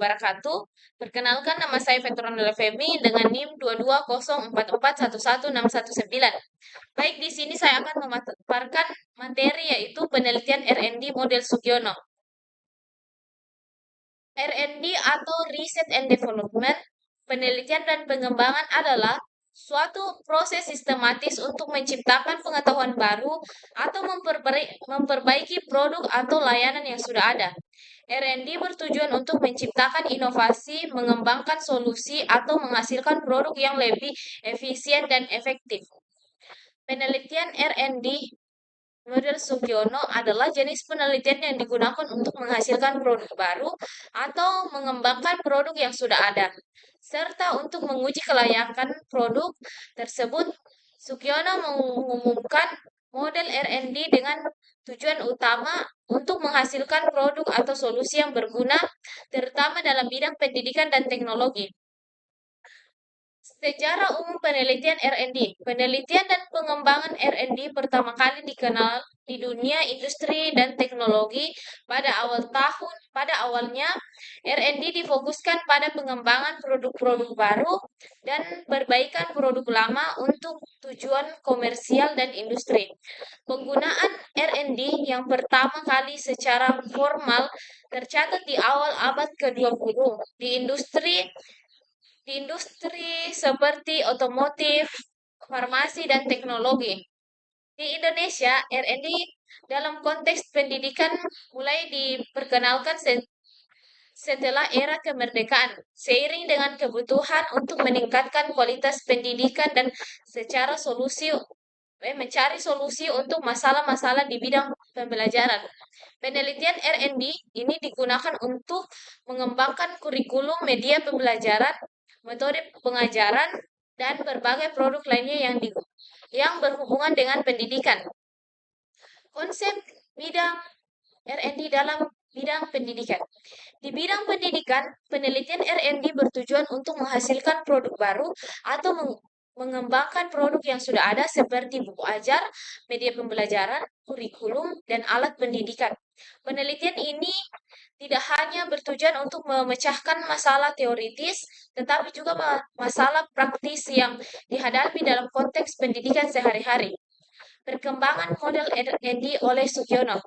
wabarakatuh. Perkenalkan, nama saya Petronella Femi dengan NIM 2204411619. Baik, di sini saya akan memaparkan materi yaitu penelitian R&D model Sugiono. R&D atau Research and Development, penelitian dan pengembangan adalah suatu proses sistematis untuk menciptakan pengetahuan baru atau memperbaiki produk atau layanan yang sudah ada. R&D bertujuan untuk menciptakan inovasi, mengembangkan solusi, atau menghasilkan produk yang lebih efisien dan efektif. Penelitian R&D model Sugiono adalah jenis penelitian yang digunakan untuk menghasilkan produk baru atau mengembangkan produk yang sudah ada, serta untuk menguji kelayakan produk tersebut. Sugiono mengumumkan model R&D dengan tujuan utama untuk menghasilkan produk atau solusi yang berguna, terutama dalam bidang pendidikan dan teknologi. Secara umum penelitian R&D. Penelitian dan pengembangan R&D pertama kali dikenal di dunia industri dan teknologi pada awalnya R&D difokuskan pada pengembangan produk-produk baru dan perbaikan produk lama untuk tujuan komersial dan industri. Penggunaan R&D yang pertama kali secara formal tercatat di awal abad ke-20 di industri seperti otomotif, farmasi, dan teknologi. Di Indonesia, R&D dalam konteks pendidikan mulai diperkenalkan setelah era kemerdekaan, seiring dengan kebutuhan untuk meningkatkan kualitas pendidikan dan mencari solusi untuk masalah-masalah di bidang pembelajaran. Penelitian R&D ini digunakan untuk mengembangkan kurikulum media pembelajaran, metode pengajaran, dan berbagai produk lainnya yang berhubungan dengan pendidikan. Konsep bidang R&D dalam bidang pendidikan. Di bidang pendidikan, penelitian R&D bertujuan untuk menghasilkan produk baru atau mengembangkan produk yang sudah ada seperti buku ajar, media pembelajaran, kurikulum, dan alat pendidikan. Penelitian ini tidak hanya bertujuan untuk memecahkan masalah teoritis, tetapi juga masalah praktis yang dihadapi dalam konteks pendidikan sehari-hari. Perkembangan model R&D oleh Sugiono.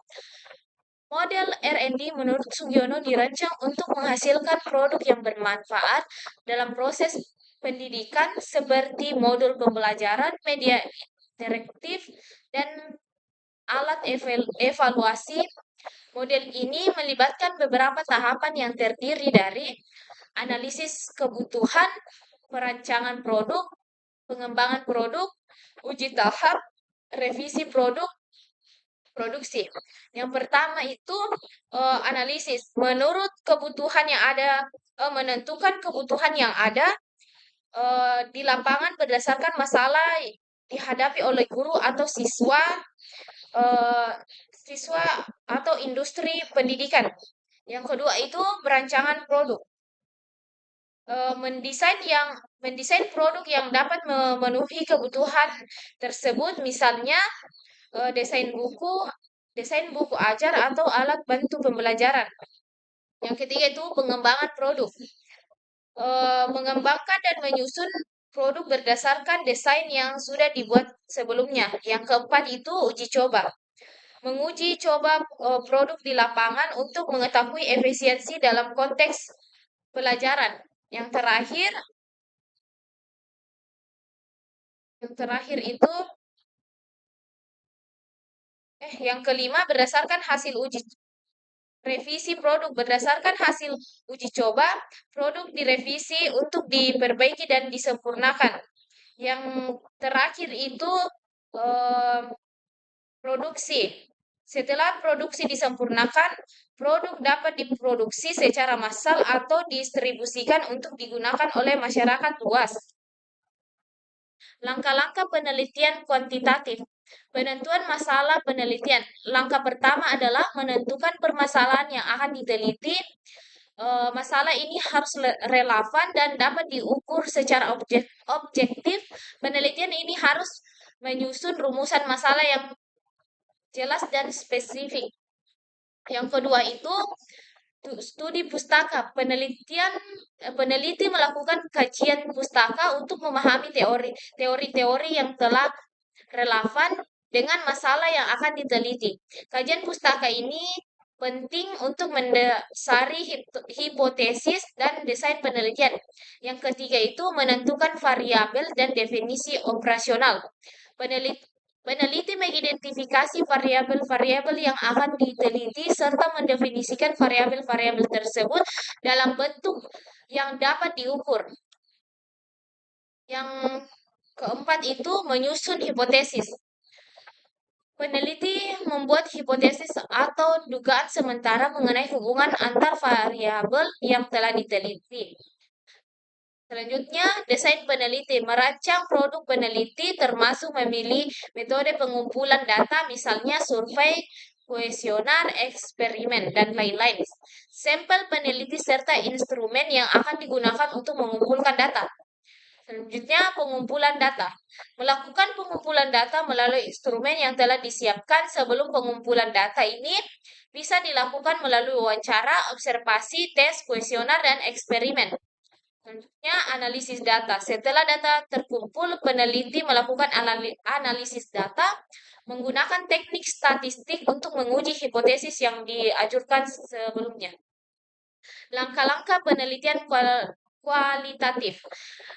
Model R&D menurut Sugiono dirancang untuk menghasilkan produk yang bermanfaat dalam proses pendidikan seperti modul pembelajaran, media interaktif, dan alat evaluasi. Model ini melibatkan beberapa tahapan yang terdiri dari analisis kebutuhan, perancangan produk, pengembangan produk, uji tahap, revisi produk, produksi. Yang pertama itu analisis. Menurut kebutuhan yang ada, menentukan kebutuhan yang ada di lapangan berdasarkan masalah dihadapi oleh guru atau siswa atau industri pendidikan. Yang kedua itu perancangan produk. Mendesain produk yang dapat memenuhi kebutuhan tersebut, misalnya desain buku ajar atau alat bantu pembelajaran. Yang ketiga itu pengembangan produk. Mengembangkan dan menyusun produk berdasarkan desain yang sudah dibuat sebelumnya. Yang keempat itu uji coba. Menguji coba produk di lapangan untuk mengetahui efisiensi dalam konteks pelajaran. Yang kelima berdasarkan hasil revisi produk. Berdasarkan hasil uji coba, produk direvisi untuk diperbaiki dan disempurnakan. Yang terakhir itu produksi. Setelah produksi disempurnakan, produk dapat diproduksi secara massal atau didistribusikan untuk digunakan oleh masyarakat luas. Langkah-langkah penelitian kuantitatif. Penentuan masalah penelitian. Langkah pertama adalah menentukan permasalahan yang akan diteliti. Masalah ini harus relevan dan dapat diukur secara objektif. Penelitian ini harus menyusun rumusan masalah yang jelas dan spesifik. Yang kedua itu Studi pustaka, peneliti melakukan kajian pustaka untuk memahami teori-teori yang telah relevan dengan masalah yang akan diteliti. Kajian pustaka ini penting untuk mendasari hipotesis dan desain penelitian. Yang ketiga itu menentukan variabel dan definisi operasional. Peneliti Peneliti mengidentifikasi variabel-variabel yang akan diteliti serta mendefinisikan variabel-variabel tersebut dalam bentuk yang dapat diukur. Yang keempat itu menyusun hipotesis. Peneliti membuat hipotesis atau dugaan sementara mengenai hubungan antar variabel yang telah diteliti. Selanjutnya, desain peneliti merancang produk peneliti termasuk memilih metode pengumpulan data, misalnya survei, kuesioner, eksperimen, dan lain-lain. Sampel peneliti serta instrumen yang akan digunakan untuk mengumpulkan data. Selanjutnya, pengumpulan data. Melakukan pengumpulan data melalui instrumen yang telah disiapkan sebelum pengumpulan data ini bisa dilakukan melalui wawancara, observasi, tes, kuesioner, dan eksperimen. Selanjutnya, analisis data. Setelah data terkumpul, peneliti melakukan analisis data menggunakan teknik statistik untuk menguji hipotesis yang diajukan sebelumnya. Langkah-langkah penelitian kualitatif.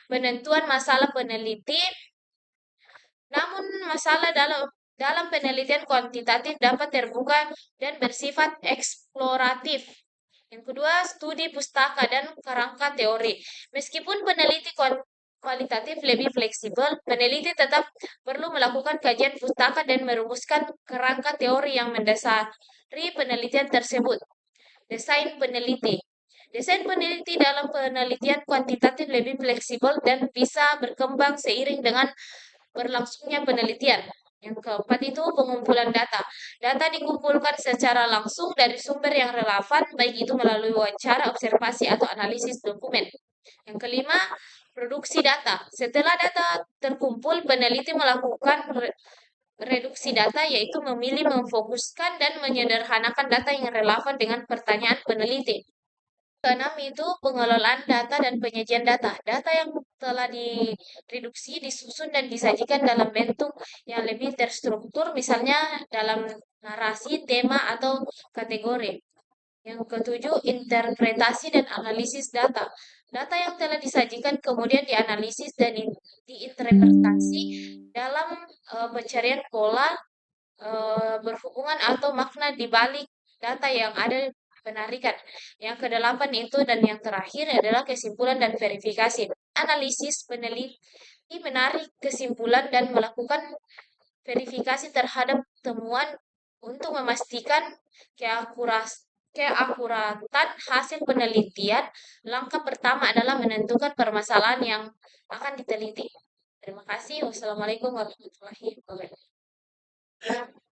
Penentuan masalah peneliti, namun masalah dalam penelitian kuantitatif dapat terbuka dan bersifat eksploratif. Yang kedua, studi pustaka dan kerangka teori. Meskipun peneliti kualitatif lebih fleksibel, peneliti tetap perlu melakukan kajian pustaka dan merumuskan kerangka teori yang mendasari penelitian tersebut. Desain peneliti. Desain peneliti dalam penelitian kuantitatif lebih fleksibel dan bisa berkembang seiring dengan berlangsungnya penelitian. Yang keempat itu pengumpulan data. Data dikumpulkan secara langsung dari sumber yang relevan, baik itu melalui wawancara, observasi, atau analisis dokumen. Yang kelima, produksi data. Setelah data terkumpul, peneliti melakukan reduksi data, yaitu memilih, memfokuskan, dan menyederhanakan data yang relevan dengan pertanyaan peneliti. Keenam itu pengelolaan data dan penyajian data. Data yang telah direduksi, disusun, dan disajikan dalam bentuk yang lebih terstruktur, misalnya dalam narasi, tema, atau kategori. Yang ketujuh, interpretasi dan analisis data. Data yang telah disajikan kemudian dianalisis dan diinterpretasi dalam pencarian pola berhubungan atau makna di balik data yang ada penarikan. Yang kedelapan itu dan yang terakhir adalah kesimpulan dan verifikasi. Analisis peneliti menarik kesimpulan dan melakukan verifikasi terhadap temuan untuk memastikan keakuratan hasil penelitian. Langkah pertama adalah menentukan permasalahan yang akan diteliti. Terima kasih. Wassalamualaikum warahmatullahi wabarakatuh.